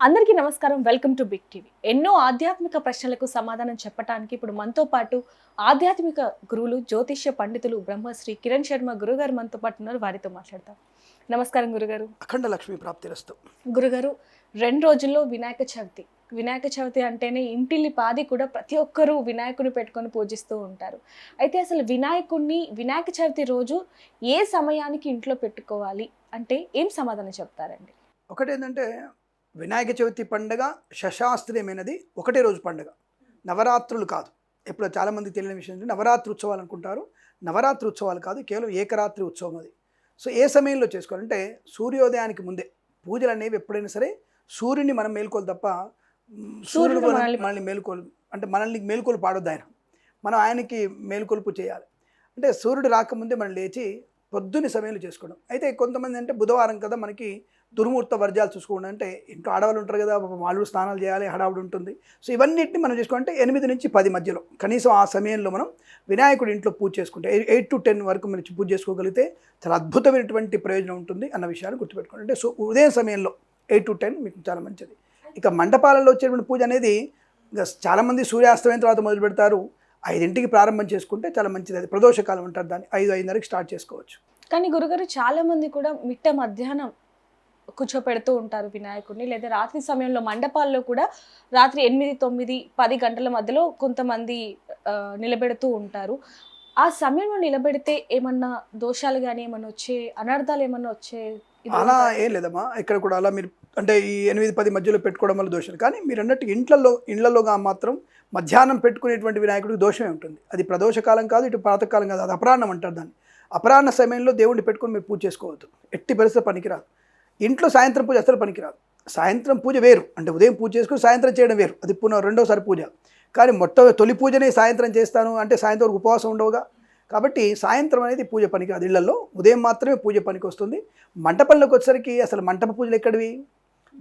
అందరికీ నమస్కారం. Welcome to Big TV. ఎన్నో ఆధ్యాత్మిక ప్రశ్నలకు సమాధానం చెప్పడానికి ఇప్పుడు మనతో పాటు ఆధ్యాత్మిక గురువులు, జ్యోతిష్య పండితులు బ్రహ్మశ్రీ కిరణ్ శర్మ గురుగారు మనతో పాటు ఉన్నారు. వారితో మాట్లాడతాం. నమస్కారం గురుగారు. అఖండ లక్ష్మీ ప్రాప్తిరస్తు. గురుగారు, 2 రోజుల్లో వినాయక చవితి. వినాయక చవితి అంటేనే ఇంటిల్లి పాది కూడా ప్రతి ఒక్కరూ వినాయకుని పెట్టుకొని పూజిస్తూ ఉంటారు. అయితే అసలు వినాయక చవితి రోజు ఏ సమయానికి ఇంట్లో పెట్టుకోవాలి అంటే ఏం సమాధానం చెప్తారండి? ఒకటి ఏంటంటే వినాయక చవితి పండుగ శశాస్త్రీయమైనది, ఒకటే రోజు పండుగ, నవరాత్రులు కాదు. ఇప్పుడు చాలామంది తెలియని విషయం ఏంటంటే నవరాత్రి ఉత్సవాలు అనుకుంటారు. నవరాత్రి ఉత్సవాలు కాదు, కేవలం ఏకరాత్రి ఉత్సవం అది. సో ఏ సమయంలో చేసుకోవాలంటే సూర్యోదయానికి ముందే. పూజలు అనేవి ఎప్పుడైనా సరే సూర్యుని మనం మేల్కోలు తప్ప సూర్యుడు మనల్ని మేల్కోలు అంటే మనల్ని మేల్కొలు పాడొద్దు ఆయన. మనం ఆయనకి మేల్కొలుపు చేయాలి. అంటే సూర్యుడు రాకముందే మనం లేచి పొద్దున్న సమయంలో చేసుకోవడం. అయితే కొంతమంది అంటే బుధవారం కదా మనకి దుర్ముహూర్త వర్జాలు చూసుకోండి అంటే ఇంట్లో ఆడవాళ్ళు ఉంటారు కదా, వాళ్ళు స్నానాలు చేయాలి, హడావుడి ఉంటుంది. సో ఇవన్నిటిని మనం చేసుకోవాలంటే 8 నుంచి 10 మధ్యలో కనీసం ఆ సమయంలో మనం వినాయకుడి ఇంట్లో పూజ చేసుకుంటే 8 to 10 వరకు మనం పూజ చేసుకోగలిగితే చాలా అద్భుతమైనటువంటి ప్రయోజనం ఉంటుంది అన్న విషయాన్ని గుర్తుపెట్టుకోండి. అంటే సో ఉదయం సమయంలో 8 to 10 మీకు చాలా మంచిది. ఇక మండపాలలో వచ్చేటువంటి పూజ అనేది చాలామంది సూర్యాస్తమైన తర్వాత మొదలు పెడతారు. 5ంటికి ప్రారంభం చేసుకుంటే చాలా మంచిది. అది ప్రదోషకాలం అంటారు దాన్ని. 5-5:30కి స్టార్ట్ చేసుకోవచ్చు. కానీ గురుగారు, చాలా మంది కూడా మిట్ట మధ్యాహ్నం కూర్చోపెడుతూ ఉంటారు వినాయకుడిని, లేదా రాత్రి సమయంలో మండపాల్లో కూడా రాత్రి 8, 9, 10 గంటల మధ్యలో కొంతమంది నిలబెడుతూ ఉంటారు. ఆ సమయంలో నిలబెడితే ఏమన్నా దోషాలు కానీ ఏమన్నా వచ్చే అనర్థాలు ఏమన్నా వచ్చే? అలా ఏం లేదమ్మా. ఇక్కడ కూడా అలా మీరు అంటే ఈ 8-10 మధ్యలో పెట్టుకోవడం వల్ల దోషం. కానీ మీరు అన్నట్టు ఇళ్లలోగా మాత్రం మధ్యాహ్నం పెట్టుకునేటువంటి వినాయకుడికి దోషమే ఉంటుంది. అది ప్రదోషకాలం కాదు, ఇటు ప్రాతకాలం కాదు, అది అపరాహ్నం అంటారు దాన్ని. అపరాహ్న సమయంలో దేవుడిని పెట్టుకొని మీరు పూజ చేసుకోవద్దు. ఎట్టి పరిస్థితి పనికిరాదు. ఇంట్లో సాయంత్రం పూజ అసలు పనికిరాదు. సాయంత్రం పూజ వేరు, అంటే ఉదయం పూజ చేసుకుని సాయంత్రం చేయడం వేరు, అది రెండోసారి పూజ. కానీ తొలి పూజనే సాయంత్రం చేస్తాను అంటే సాయంత్రం వరకు ఉపవాసం ఉండవుగా. కాబట్టి సాయంత్రం అనేది పూజ పనికిరాదు ఇళ్లలో. ఉదయం మాత్రమే పూజ పనికి వస్తుంది. మంటపంలోకి వచ్చేసరికి అసలు మంటప పూజలు ఎక్కడివి?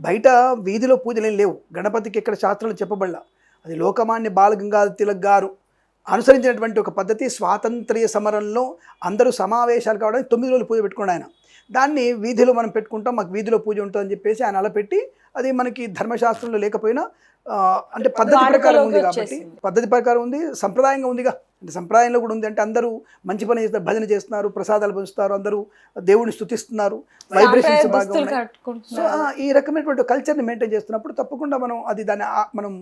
బయట వీధిలో పూజలు ఏం లేవు. గణపతికి ఎక్కడ శాస్త్రాలు చెప్పబడలా. అది లోకమాన్య బాలగంగాధర తిలక్ గారు అనుసరించినటువంటి ఒక పద్ధతి. స్వాతంత్ర్య సమరంలో అందరూ సమావేశాలు కావడానికి 9 రోజులు పూజ పెట్టుకోండి ఆయన. దాన్ని వీధిలో మనం పెట్టుకుంటాం, మాకు వీధిలో పూజ ఉంటుందని చెప్పేసి ఆయన అలా పెట్టి, అది మనకి ధర్మశాస్త్రంలో లేకపోయినా అంటే పద్ధతి ప్రకారం ఉంది కాబట్టి, పద్ధతి ప్రకారం ఉంది, సంప్రదాయంగా ఉందిగా. అంటే సంప్రదాయంలో కూడా ఉంది. అంటే అందరూ మంచి పని చేస్తారు, భజన చేస్తున్నారు, ప్రసాదాలు పంచుతారు, అందరూ దేవుడిని స్తుతిస్తున్నారు, వైబ్రేషన్స్ బాగా ఉన్నాయి. సో ఈ రకమైనటువంటి కల్చర్ని మెయింటైన్ చేస్తున్నప్పుడు తప్పకుండా మనం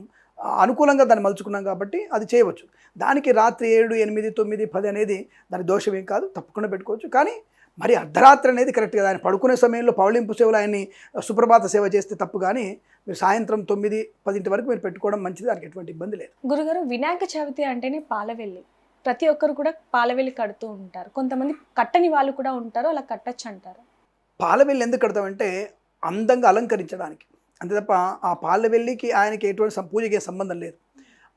అనుకూలంగా దాన్ని మలుచుకున్నాం కాబట్టి అది చేయవచ్చు. దానికి రాత్రి 7, 8, 9, 10 అనేది దాని దోషం ఏం కాదు, తప్పకుండా పెట్టుకోవచ్చు. కానీ మరి అర్ధరాత్రి అనేది కరెక్ట్ కదా. ఆయన పడుకునే సమయంలో పౌళింపు సేవలు ఆయన్ని సుప్రభాత సేవ చేస్తే తప్పు. కానీ మీరు సాయంత్రం 9, 10 వరకు మీరు పెట్టుకోవడం మంచిది, దానికి ఎటువంటి ఇబ్బంది లేదు. గురుగారు, వినాయక చవితి అంటేనే పాలవెల్లి. ప్రతి ఒక్కరు కూడా పాలవెల్లి కడుతూ ఉంటారు. కొంతమంది కట్టని వాళ్ళు కూడా ఉంటారు, అలా కట్టచ్చు అంటారు. పాలవెల్లి ఎందుకు కడతామంటే అందంగా అలంకరించడానికి, అంతే తప్ప ఆ పాలవెల్లికి ఆయనకి ఎటువంటి పూజకి సంబంధం లేదు.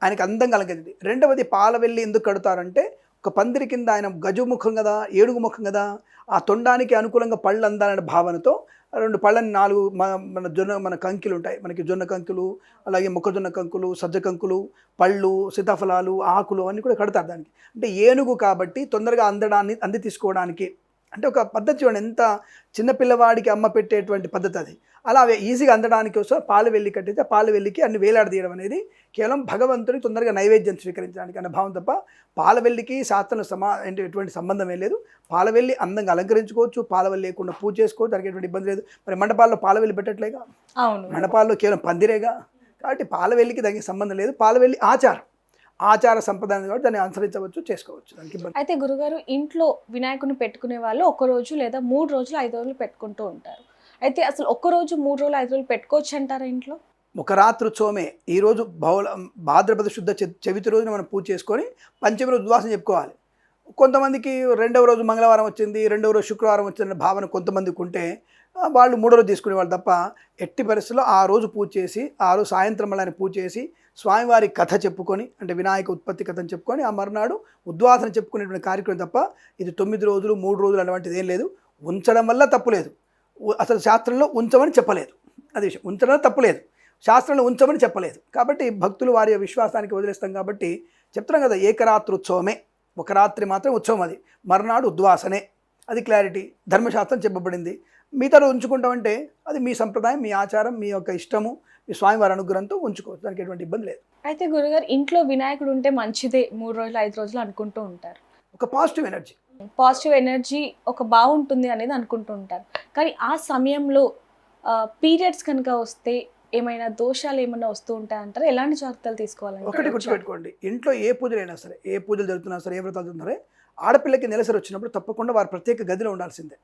ఆయనకి అందంగా అలంకరించింది. రెండవది, పాలవెల్లి ఎందుకు కడతారంటే ఒక పందిరి కింద ఆయన గజముఖం కదా, ఏడుగు ముఖం కదా, ఆ తొండానికి అనుకూలంగా పళ్ళు అందాలనే భావనతో 2 పళ్ళని 4 మన కంకులు ఉంటాయి. మనకి జొన్న కంకులు, అలాగే మొక్కజొన్న కంకులు, సజ్జ కంకులు, పళ్ళు, సీతాఫలాలు, ఆకులు అన్నీ కూడా కడతారు దానికి. అంటే ఏనుగు కాబట్టి తొందరగా అంది తీసుకోవడానికి. అంటే ఒక పద్ధతి చూడండి, ఎంత చిన్నపిల్లవాడికి అమ్మ పెట్టేటువంటి పద్ధతి అది. అలా ఈజీగా అందడానికి కోసం పాలవెల్లి కట్టితే పాలవెల్లికి అన్ని వేలాడదీయడం అనేది కేవలం భగవంతుడికి తొందరగా నైవేద్యం స్వీకరించడానికి అన్న భావం తప్ప పాలవెల్లికి శాస్త్రంలో అంటే ఎటువంటి సంబంధమే లేదు. పాలవెల్లి అందంగా అలంకరించుకోవచ్చు, పాలవెల్లి లేకుండా పూజ చేసుకోవచ్చు, దానికి ఎటువంటి ఇబ్బంది లేదు. మరి మండపాల్లో పాలవెల్లి పెట్టట్లేగా, మండపాల్లో కేవలం పందిరేగా. కాబట్టి పాలవెల్లికి దానికి సంబంధం లేదు. పాలవెల్లి ఆచార సంప్రదాయం కాబట్టి దాన్ని అనుసరించవచ్చు, చేసుకోవచ్చు, దానికి ఇబ్బంది. అయితే గురుగారు, ఇంట్లో వినాయకుని పెట్టుకునే వాళ్ళు 1 రోజు లేదా 3 రోజులు 5 రోజులు పెట్టుకుంటూ ఉంటారు. అయితే అసలు 1 రోజు 3 రోజులు 5 రోజులు పెట్టుకోవచ్చు అంటారా ఇంట్లో? ఒక రాత్రి ఉత్సవమే. ఈరోజు భాద్రపద శుద్ధ చవితి రోజున మనం పూజ చేసుకొని పంచమి రోజు ఉద్వాసం చెప్పుకోవాలి. కొంతమందికి 2వ రోజు మంగళవారం వచ్చింది, 2వ రోజు శుక్రవారం వచ్చిందన్న భావన కొంతమందికి ఉంటే వాళ్ళు 3వ రోజు తీసుకునేవాళ్ళు తప్ప, ఎట్టి పరిస్థితుల్లో ఆ రోజు పూజ చేసి, ఆ రోజు సాయంత్రం మళ్ళీ పూజ చేసి స్వామివారి కథ చెప్పుకొని, అంటే వినాయక ఉత్పత్తి కథను చెప్పుకొని ఆ మర్నాడు ఉద్వాసన చెప్పుకునేటువంటి కార్యక్రమం తప్ప ఇది 9 రోజులు 3 రోజులు అలాంటిది ఏం లేదు. ఉంచడం వల్ల తప్పు లేదు, అసలు శాస్త్రంలో ఉంచమని చెప్పలేదు. అది విషయం. ఉంచడం తప్పులేదు, శాస్త్రంలో ఉంచమని చెప్పలేదు. కాబట్టి భక్తులు వారి విశ్వాసానికి వదిలేస్తాం కాబట్టి చెప్తున్నాం కదా, ఏకరాత్రి ఉత్సవమే. ఒక రాత్రి మాత్రం ఉత్సవం, అది మర్నాడు ఉద్వాసనే. అది క్లారిటీ ధర్మశాస్త్రం చెప్పబడింది. మిగతా రోజు ఉంచుకుంటామంటే అది మీ సంప్రదాయం, మీ ఆచారం, మీ యొక్క ఇష్టము, మీ స్వామివారి అనుగ్రహంతో ఉంచుకోవచ్చు. దానికి ఎటువంటి ఇబ్బంది లేదు. అయితే గురుగారు ఇంట్లో వినాయకుడు ఉంటే మంచిదే 3 రోజులు 5 రోజులు అనుకుంటూ ఉంటారు. ఒక పాజిటివ్ ఎనర్జీ. పాజిటివ్ ఎనర్జీ ఒక బాగుంటుంది అనేది అనుకుంటూ ఉంటారు. కానీ ఆ సమయంలో పీరియడ్స్ కనుక వస్తే ఏమైనా దోషాలు ఏమైనా వస్తూ ఉంటాయంటారా? ఎలాంటి జాగ్రత్తలు తీసుకోవాలంటే? ఒకటి గుర్తుపెట్టుకోండి, ఇంట్లో ఏ పూజలైనా సరే, ఏ పూజలు జరుగుతున్నా సరే, ఏ వ్రతాలు జరుగుతున్నా ఆడపిల్లకి నెలసరి వచ్చినప్పుడు తప్పకుండా వారు ప్రత్యేక గదిలో ఉండాల్సిందే.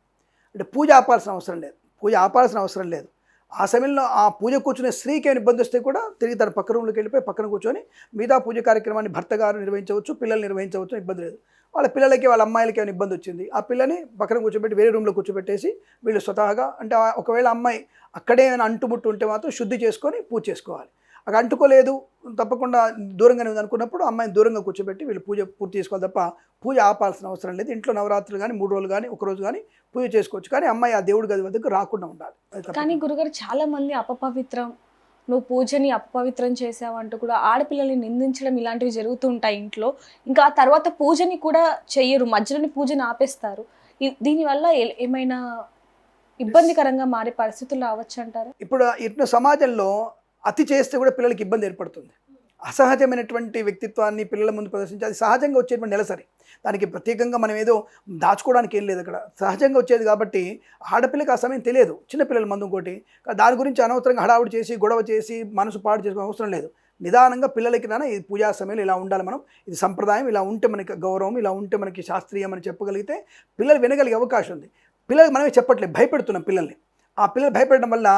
అంటే పూజ ఆపాల్సిన అవసరం లేదు, పూజ ఆపాల్సిన అవసరం లేదు. ఆ సమయంలో ఆ పూజ కూర్చునే స్త్రీకి ఏమైనా ఇబ్బంది వస్తే కూడా తిరిగి తన పక్క రూమ్లోకి వెళ్ళిపోయి పక్కన కూర్చొని మిగతా పూజ కార్యక్రమాన్ని భర్త గారు నిర్వహించవచ్చు, పిల్లలు నిర్వహించవచ్చు, ఇబ్బంది లేదు. వాళ్ళ పిల్లలకి, వాళ్ళ అమ్మాయిలకి ఏమైనా ఇబ్బంది వచ్చింది, ఆ పిల్లని పక్కన కూర్చోబెట్టి వేరే రూమ్లో కూర్చోబెట్టేసి వీళ్ళు స్వతహాగా, అంటే ఒకవేళ అమ్మాయి అక్కడే ఏమైనా అంటుముట్టు ఉంటే మాత్రం శుద్ధి చేసుకొని పూజ చేసుకోవాలి. అక్కడ అంటుకోలేదు, తప్పకుండా దూరంగానే ఉంది అనుకున్నప్పుడు అమ్మాయిని దూరంగా కూర్చోబెట్టి వీళ్ళు పూజ పూర్తి చేసుకోవాలి తప్ప పూజ ఆపాల్సిన అవసరం లేదు. ఇంట్లో నవరాత్రులు కానీ 3 రోజులు కానీ 1 రోజు కానీ పూజ చేసుకోవచ్చు. కానీ అమ్మాయి ఆ దేవుడి గది వద్దకు రాకుండా ఉండాలి. కానీ గురుగారు చాలా మంది అపపవిత్రం, నువ్వు పూజని అపవిత్రం చేసావు అంటూ కూడా ఆడపిల్లల్ని నిందించడం ఇలాంటివి జరుగుతూ ఉంటాయి ఇంట్లో. ఇంకా ఆ తర్వాత పూజని కూడా చెయ్యరు, మధ్యలోని పూజని ఆపేస్తారు. దీనివల్ల ఏమైనా ఇబ్బందికరంగా మారే పరిస్థితులు రావచ్చు అంటారా? ఇప్పుడు ఇట్లా సమాజంలో అతి చేస్తే కూడా పిల్లలకి ఇబ్బంది ఏర్పడుతుంది. అసహజమైనటువంటి వ్యక్తిత్వాన్ని పిల్లల ముందు ప్రదర్శించి అది సహజంగా వచ్చేటువంటి నెలసరి. దానికి ప్రత్యేకంగా మనం ఏదో దాచుకోవడానికి ఏం లేదు. అక్కడ సహజంగా వచ్చేది కాబట్టి ఆడపిల్లకి ఆ సమయం తెలియదు, చిన్నపిల్లల మందు ఇంకోటి. దాని గురించి అనవసరంగా హడావుడి చేసి గొడవ చేసి మనసు పాడు చేసుకోవడం అవసరం లేదు. నిదానంగా పిల్లలకి ఈ పూజా సమయంలో ఇలా ఉండాలి, మనం ఇది సంప్రదాయం, ఇలా ఉంటే మనకి గౌరవం, ఇలా ఉంటే మనకి శాస్త్రీయం అని చెప్పగలిగితే పిల్లలు వినగలిగే అవకాశం ఉంది. పిల్లలకి మనమే చెప్పట్లేదు, భయపెడుతున్నాం పిల్లల్ని. ఆ పిల్లలు భయపెట్టడం వల్ల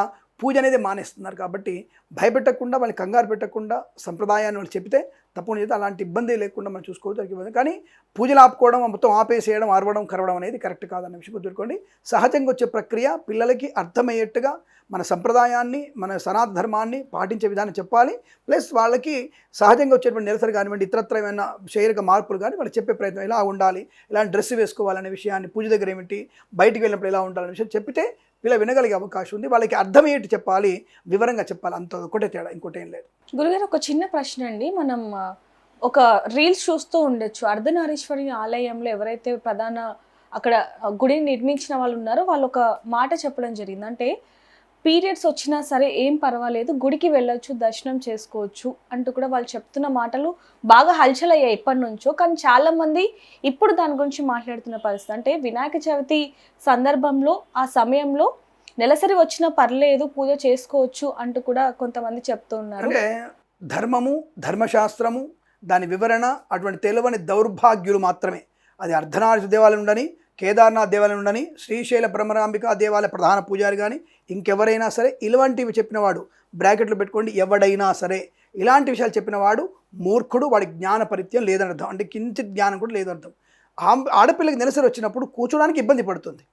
పూజ అనేది మానేస్తున్నారు. కాబట్టి భయపెట్టకుండా, వాళ్ళని కంగారు పెట్టకుండా సంప్రదాయాన్ని వాళ్ళు చెప్తే తప్పకుండా చేస్తే అలాంటి ఇబ్బంది లేకుండా మనం చూసుకోవచ్చు. కానీ పూజలు ఆపుకోవడం, మొత్తం ఆపేసేయడం, అరవడం, కరవడం అనేది కరెక్ట్ కాదన్న విషయం గుర్తుపెట్టుకోండి. సహజంగా వచ్చే ప్రక్రియ పిల్లలకి అర్థమయ్యేట్టుగా మన సంప్రదాయాన్ని, మన సనాతన ధర్మాన్ని పాటించే విధానం చెప్పాలి. ప్లస్ వాళ్ళకి సహజంగా వచ్చేటువంటి నెలసరి కానివ్వండి, ఇతరత్ర ఏమైనా శారీరక మార్పులు కానీ వాళ్ళు చెప్పే ప్రయత్నం, ఎలా ఉండాలి, ఇలాంటి డ్రెస్ వేసుకోవాలనే విషయాన్ని, పూజ దగ్గర ఏమిటి, బయటికి వెళ్ళినప్పుడు ఎలా ఉండాలనే విషయం చెప్పితే వీళ్ళ వినగలిగే అవకాశం ఉంది. వాళ్ళకి అర్థమయ్యేట్టు చెప్పాలి, వివరంగా చెప్పాలి, అంత ఒకటే తేడా, ఇంకోటి ఏం లేదు. గురుగారు ఒక చిన్న ప్రశ్న అండి. మనం ఒక రీల్స్ చూస్తూ ఉండొచ్చు. అర్ధనారీశ్వరి ఆలయంలో ఎవరైతే ప్రధాన అక్కడ గుడిని నిర్మించిన వాళ్ళు ఉన్నారో వాళ్ళు ఒక మాట చెప్పడం జరిగింది. అంటే పీరియడ్స్ వచ్చినా సరే ఏం పర్వాలేదు, గుడికి వెళ్ళొచ్చు, దర్శనం చేసుకోవచ్చు అంటూ కూడా వాళ్ళు చెప్తున్న మాటలు బాగా హల్చల్ అయ్యాయి ఎప్పటి నుంచో. కానీ చాలామంది ఇప్పుడు దాని గురించి మాట్లాడుతున్న పరిస్థితి. అంటే వినాయక చవితి సందర్భంలో ఆ సమయంలో నెలసరి వచ్చినా పర్లేదు, పూజ చేసుకోవచ్చు అంటూ కూడా కొంతమంది చెప్తూ ఉన్నారు. అంటే ధర్మము, ధర్మశాస్త్రము, దాని వివరణ అటువంటి తెలియని దౌర్భాగ్యులు మాత్రమే. అది అర్ధనారీశ్వర దేవాలయం ఉండని, కేదార్నాథ్ దేవాలయం ఉండని, శ్రీశైల బ్రహ్మరాంబిక దేవాలయ ప్రధాన పూజారి కానీ ఇంకెవరైనా సరే ఇలాంటివి చెప్పినవాడు, బ్రాకెట్లు పెట్టుకోండి, ఎవడైనా సరే ఇలాంటి విషయాలు చెప్పినవాడు మూర్ఖుడు, వాడి జ్ఞాన పరిత్యం లేదనర్థం. అంటే కించిత్ జ్ఞానం కూడా లేదర్థం. ఆడపిల్లకి నెలసరి వచ్చినప్పుడు కూర్చోడానికి ఇబ్బంది పడుతుంది,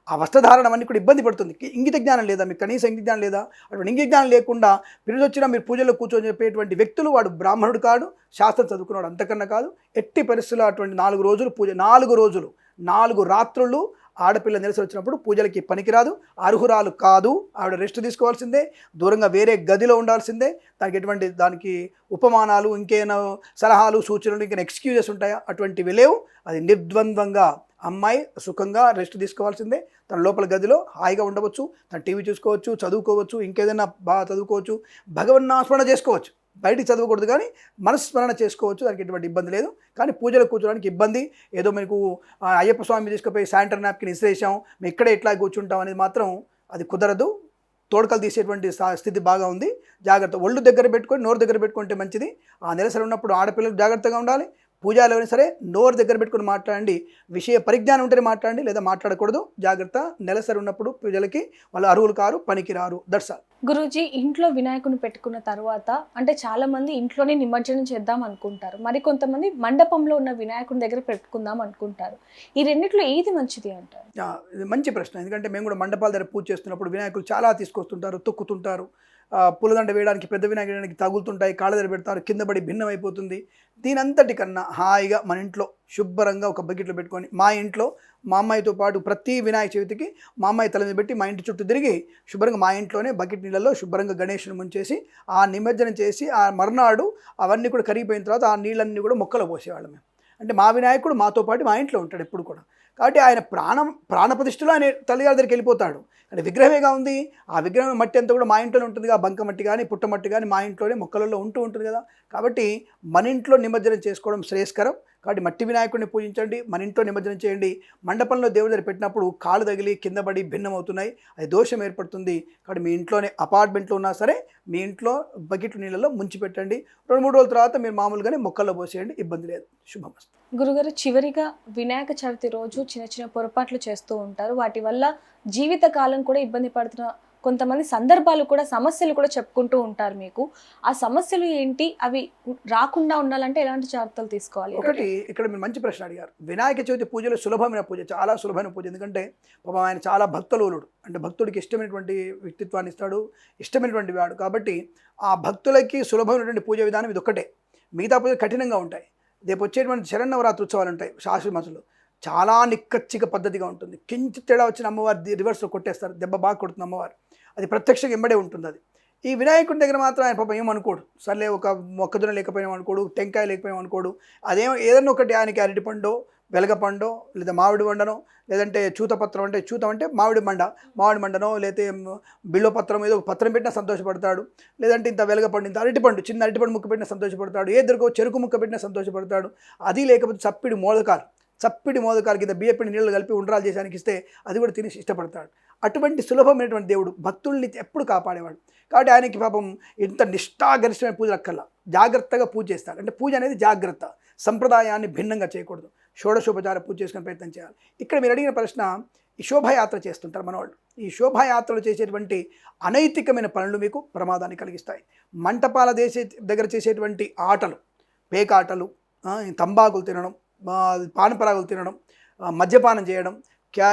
ఆ వస్త్రధారణ అవన్నీ కూడా ఇబ్బంది పడుతుంది. ఇంగిత జ్ఞానం లేదా మీకు? కనీసం ఇంగిత జ్ఞానం లేదా? అటువంటి ఇంగిత జ్ఞానం లేకుండా పిల్లలు వచ్చినా మీరు పూజల్లో కూర్చొని చెప్పేటువంటి వ్యక్తులు వాడు బ్రాహ్మణుడు కాడు, శాస్త్రం చదువుకున్నాడు అంతకన్నా కాదు. ఎట్టి పరిస్థితుల్లో అటువంటి 4 రోజులు పూజ, 4 రోజులు 4 రాత్రులు ఆడపిల్ల నెలసరి వచ్చినప్పుడు పూజలకి పనికిరాదు, అర్హురాలు కాదు. ఆవిడ రెస్ట్ తీసుకోవాల్సిందే, దూరంగా వేరే గదిలో ఉండాల్సిందే. దానికి ఎటువంటి దానికి ఉపమానాలు, ఇంకేమైనా సలహాలు, సూచనలు, ఇంకేమైనా ఎక్స్క్యూజెస్ ఉంటాయా? అటువంటివి లేవు. అది నిర్ద్వంద్వంగా అమ్మాయి సుఖంగా రెస్ట్ తీసుకోవాల్సిందే. తన లోపల గదిలో హాయిగా ఉండవచ్చు, తన టీవీ చూసుకోవచ్చు, చదువుకోవచ్చు, ఇంకేదైనా బాగా చదువుకోవచ్చు, భగవన్నాస్మరణ చేసుకోవచ్చు. బయటికి చదవకూడదు కానీ మనస్మరణ చేసుకోవచ్చు, దానికి ఎటువంటి ఇబ్బంది లేదు. కానీ పూజలు కూర్చోడానికి ఇబ్బంది, ఏదో మీకు అయ్యప్ప స్వామి తీసుకుపోయి శానిటరీ నాప్కిన్ ఇసిరేసాం, మేము ఇక్కడే ఇట్లా కూర్చుంటాం అనేది మాత్రం అది కుదరదు. తోడకలు తీసేటువంటి స్థితి బాగా ఉంది. జాగ్రత్త, ఒళ్ళు దగ్గర పెట్టుకొని నోరు దగ్గర పెట్టుకుంటే మంచిది. ఆ నెలసరి ఉన్నప్పుడు ఆడపిల్లలు జాగ్రత్తగా ఉండాలి. పూజలు అయినా సరే నోరు దగ్గర పెట్టుకుని మాట్లాడండి, విషయ పరిజ్ఞానం ఉంటేనే మాట్లాడండి, లేదా మాట్లాడకూడదు. జాగ్రత్త, నెలసరి ఉన్నప్పుడు పూజలకి వాళ్ళు అర్హులు కారు, పనికి రారు. That's all. గురూజీ, ఇంట్లో వినాయకుని పెట్టుకున్న తర్వాత అంటే చాలా మంది ఇంట్లోనే నిమజ్జనం చేద్దాం అనుకుంటారు, మరి కొంతమంది మండపంలో ఉన్న వినాయకుని దగ్గర పెట్టుకుందాం అనుకుంటారు. ఈ రెండిట్లో ఏది మంచిది అంటారు? ఇది మంచి ప్రశ్న. ఎందుకంటే మేము కూడా మండపాల దగ్గర పూజ చేస్తున్నప్పుడు వినాయకులు చాలా తీసుకొస్తుంటారు, తొక్కుతుంటారు. పూలదండ వేయడానికి పెద్ద వినాయకుడికి తగులుతుంటాయి, కాళ్ళ దగ్గర పెడతారు, కింద పడి భిన్నం అయిపోతుంది. దీనంతటికన్నా హాయిగా మన ఇంట్లో శుభ్రంగా ఒక బకెట్లో పెట్టుకొని, మా ఇంట్లో మా అమ్మాయితో పాటు ప్రతి వినాయక చవితికి మా అమ్మాయి తల మీద పెట్టి మా ఇంటి చుట్టూ తిరిగి శుభ్రంగా మా ఇంట్లోనే బకెట్ నీళ్ళలో శుభ్రంగా గణేషుని ముంచేసి ఆ నిమజ్జనం చేసి ఆ మర్నాడు అవన్నీ కూడా కరిగిపోయిన తర్వాత ఆ నీళ్ళన్నీ కూడా మొక్కలు పోసేవాళ్ళం మేము. అంటే మా వినాయకుడు మాతో పాటు మా ఇంట్లో ఉంటాడు ఎప్పుడు కూడా. కాబట్టి ఆయన ప్రాణప్రతిష్ఠలో ఆయన తల్లిగారి దగ్గరికి వెళ్ళిపోతాడు. అంటే విగ్రహమేగా ఉంది, ఆ విగ్రహం మట్టి అంతా కూడా మా ఇంట్లోనే ఉంటుంది కదా, బంక మట్టి కానీ పుట్టమట్టి కానీ మా ఇంట్లోనే మొక్కలలో ఉంటుంది కదా. కాబట్టి మన ఇంట్లో నిమజ్జనం చేసుకోవడం శ్రేయస్కరం. కాబట్టి మట్టి వినాయకుడిని పూజించండి, మన ఇంట్లో నిమజ్జనం చేయండి. మండపంలో దేవుడి దగ్గర పెట్టినప్పుడు కాళ్ళు తగిలి కింద పడి భిన్నం అవుతున్నాయి, అది దోషం ఏర్పడుతుంది. కాబట్టి మీ ఇంట్లోనే అపార్ట్మెంట్లో ఉన్నా సరే మీ ఇంట్లో బకెట్ నీళ్ళలో ముంచి పెట్టండి. 2-3 రోజుల తర్వాత మీరు మామూలుగానే మొక్కల్లో పోసేయండి, ఇబ్బంది లేదు. శుభమస్తు. గురుగారు, చివరిగా వినాయక చవితి రోజు చిన్న చిన్న పొరపాట్లు చేస్తూ ఉంటారు, వాటి వల్ల జీవితకాలం కూడా ఇబ్బంది పడుతున్న కొంతమంది సందర్భాలు కూడా, సమస్యలు కూడా చెప్పుకుంటూ ఉంటారు మీకు. ఆ సమస్యలు ఏంటి, అవి రాకుండా ఉండాలంటే ఎలాంటి జాగ్రత్తలు తీసుకోవాలి? ఒకటి, ఇక్కడ మీరు మంచి ప్రశ్న అడిగారు. వినాయక చవితి పూజలో సులభమైన పూజ, చాలా సులభమైన పూజ. ఎందుకంటే పాపం ఆయన చాలా భక్తలోలుడు, అంటే భక్తుడికి ఇష్టమైనటువంటి వ్యక్తిత్వాన్ని ఇస్తాడు, ఇష్టమైనటువంటి వాడు. కాబట్టి ఆ భక్తులకి సులభమైనటువంటి పూజ విధానం ఇది ఒక్కటే. మిగతా పూజ కఠినంగా ఉంటాయి. రేపు వచ్చేటువంటి శరన్నవరాత్రి ఉత్సవాలు ఉంటాయి శాస్త్రీయ మతులు, చాలా నిక్కచ్చిక పద్ధతిగా ఉంటుంది. కించిత్ తేడా వచ్చిన అమ్మవారి రివర్స్లో కొట్టేస్తారు, దెబ్బ బాగా కొడుతుంది అమ్మవారు, అది ప్రత్యక్షంగా ఎంబడే ఉంటుంది. అది ఈ వినాయకుడి దగ్గర మాత్రం ఆయన పాపం ఏమనుకోడు, సర్లే ఒక మొక్కజొన్న లేకపోయాం అనుకోడు, టెంకాయ లేకపోయాం అనుకోడు. ఏదన్నా ఒకటి ఆయనకి అరటిపండో వెలగపండో లేదా మామిడి మండనో, లేదంటే చూతపత్రం అంటే చూతం అంటే మామిడి మండనో, లేకపోతే బిల్వపత్రం ఏదో ఒక పత్రం పెట్టినా సంతోషపడతాడు. లేదంటే ఇంత వెలగపండు, ఇంత అరటిపండు, చిన్న అరటిపండు ముక్క పెట్టినా సంతోషపడతాడు. దొరకో చెరుకు ముక్క పెట్టినా సంతోషపడతాడు. అది లేకపోతే చప్పిడి మోదకాలు కింద బియ్యపిండి నీళ్ళు కలిపి ఉండ్రాలు చేసానికి ఇస్తే అది కూడా తిని ఇష్టపడతాడు. అటువంటి సులభమైనటువంటి దేవుడు, భక్తుల్ని ఎప్పుడు కాపాడేవాడు. కాబట్టి ఆయనకి పాపం ఎంత నిష్ఠాగరిష్టమైన పూజలు అక్కర్లా, జాగ్రత్తగా పూజ చేస్తాడు. అంటే పూజ అనేది జాగ్రత్త, సంప్రదాయాన్ని భిన్నంగా చేయకూడదు. షోడశోపచార పూజ చేసుకునే ప్రయత్నం చేయాలి. ఇక్కడ మీరు అడిగిన ప్రశ్న, ఈ శోభాయాత్ర చేస్తుంటారు మనవాళ్ళు. ఈ శోభాయాత్రలు చేసేటువంటి అనైతికమైన పనులు మీకు ప్రమాదాన్ని కలిగిస్తాయి. మంటపాల దగ్గర చేసేటువంటి ఆటలు, పేకాటలు, తంబాకులు తినడం, పానపరాగులు తినడం, మద్యపానం చేయడం,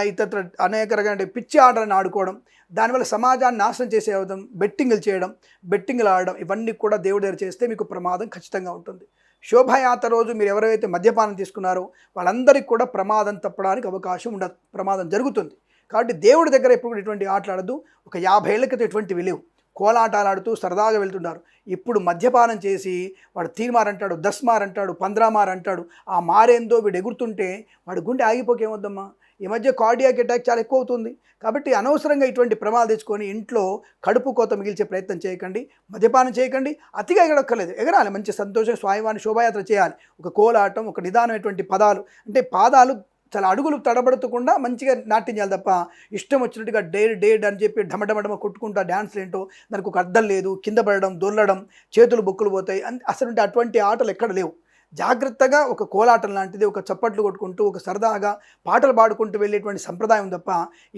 ఇతర అనేక రకమైన పిచ్చి ఆటలను ఆడుకోవడం, దానివల్ల సమాజాన్ని నాశనం చేసే విధం, బెట్టింగులు ఆడడం, ఇవన్నీ కూడా దేవుడి దగ్గర చేస్తే మీకు ప్రమాదం ఖచ్చితంగా ఉంటుంది. శోభాయాత్ర రోజు మీరు ఎవరైతే మద్యపానం తీసుకున్నారో వాళ్ళందరికీ కూడా ప్రమాదం తప్పడానికి అవకాశం ఉండదు, ప్రమాదం జరుగుతుంది. కాబట్టి దేవుడి దగ్గర ఎప్పుడు ఇటువంటి ఆటలు ఆడద్దు. ఒక 50 ఏళ్ల క్రితం ఇటువంటివి లేవు. కోలాటాలు ఆడుతూ సరదాగా వెళ్తున్నారు. ఇప్పుడు మద్యపానం చేసి వాడు తీర్మార్ అంటాడు, 10 మార్ అంటాడు, 15 మార్ అంటాడు. ఆ మారేందో వీడు ఎగురుతుంటే వాడు గుండె ఆగిపోకేమొద్దమ్మా. ఈ మధ్య కార్డియాక్ అటాక్ చాలా ఎక్కువ అవుతుంది. కాబట్టి అనవసరంగా ఇటువంటి ప్రమాదాలు తెచ్చుకొని ఇంట్లో కడుపు కోత మిగిల్చే ప్రయత్నం చేయకండి, మద్యపానం చేయకండి. అతిగా ఎగరక్కర్లేదు, ఎగరాలి, మంచి సంతోషం స్వామివారిని శోభాయాత్ర చేయాలి. ఒక కోలాటం, ఒక నిదానమైనటువంటి పదాలు, అంటే పాదాలు చాలా అడుగులు తడబడుతకుండా మంచిగా నాట్యం చేయాలి తప్ప ఇష్టం వచ్చినట్టుగా డేడ్ అని చెప్పి ఢమఢమడమ కొట్టుకుంటా డ్యాన్స్లు ఏంటో దానికి ఒక అర్థం లేదు. కింద పడడం, దొర్లడం, చేతులు బొక్కులు పోతాయి, అసలు అటువంటి ఆటలు ఎక్కడ లేవు. జాగ్రత్తగా ఒక కోలాటం లాంటిది, ఒక చప్పట్లు కొట్టుకుంటూ ఒక సరదాగా పాటలు పాడుకుంటూ వెళ్ళేటువంటి సంప్రదాయం తప్ప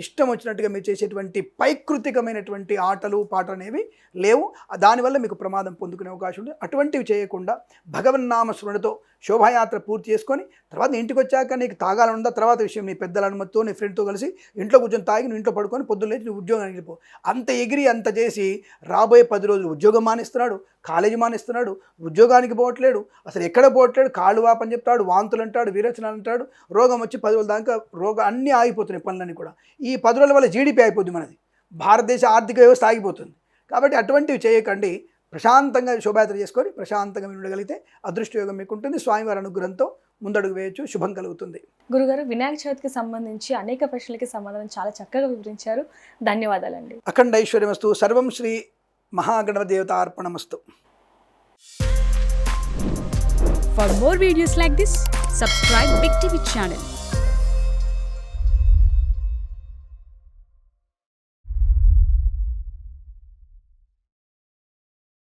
ఇష్టం వచ్చినట్టుగా మీరు చేసేటువంటి పైకృతికమైనటువంటి ఆటలు పాటలు అనేవి లేవు. దానివల్ల మీకు ప్రమాదం పొందుకునే అవకాశం ఉంది. అటువంటివి చేయకుండా భగవన్నామ స్మరణతో శోభాయాత్ర పూర్తి చేసుకొని తర్వాత ఇంటికి వచ్చాక నీకు తాగాలనుందా తర్వాత విషయం, నీ పెద్దల అనుమతితో నీ ఫ్రెండ్తో కలిసి ఇంట్లో కూర్చొని తాగి నువ్వు ఇంట్లో పడుకొని పొద్దున్న లేచి నువ్వు ఉద్యోగానికి వెళ్ళిపో. అంత ఎగిరి అంత చేసి రాబోయే 10 రోజులు ఉద్యోగం మానేస్తున్నాడు, కాలేజీ మానేస్తున్నాడు, ఉద్యోగానికి పోవట్లేడు, అసలు ఎక్కడ పోవట్లేడు, కాళ్ళు వాపని చెప్తాడు, వాంతులు అంటాడు, విరేచనాలు అంటాడు, రోగం వచ్చి 10 రోజుల దాకా అన్నీ ఆగిపోతున్నాయి పనులన్నీ కూడా. ఈ 10 రోజుల వల్ల జీడిపి అయిపోద్ది, మనది భారతదేశ ఆర్థిక వ్యవస్థ ఆగిపోతుంది. కాబట్టి అటువంటివి చేయకండి. ప్రశాంతంగా శోభాయాత్ర చేసుకొని ప్రశాంతంగా మీరు ఉండగలిగితే అదృష్టయోగం మీకు ఉంటుంది. స్వామివారి అనుగ్రహంతో ముందడుగు వేయచ్చు, శుభం కలుగుతుంది. గురుగారు, వినాయక చవితికి సంబంధించి అనేక ప్రశ్నలకి సమాధానం చాలా చక్కగా వివరించారు. ధన్యవాదాలండి. అఖండ ఐశ్వర్యమస్తు. సర్వం Shri Mahaganapati దేవతార్పణమస్తు. For more videos like this, subscribe Big TV channel.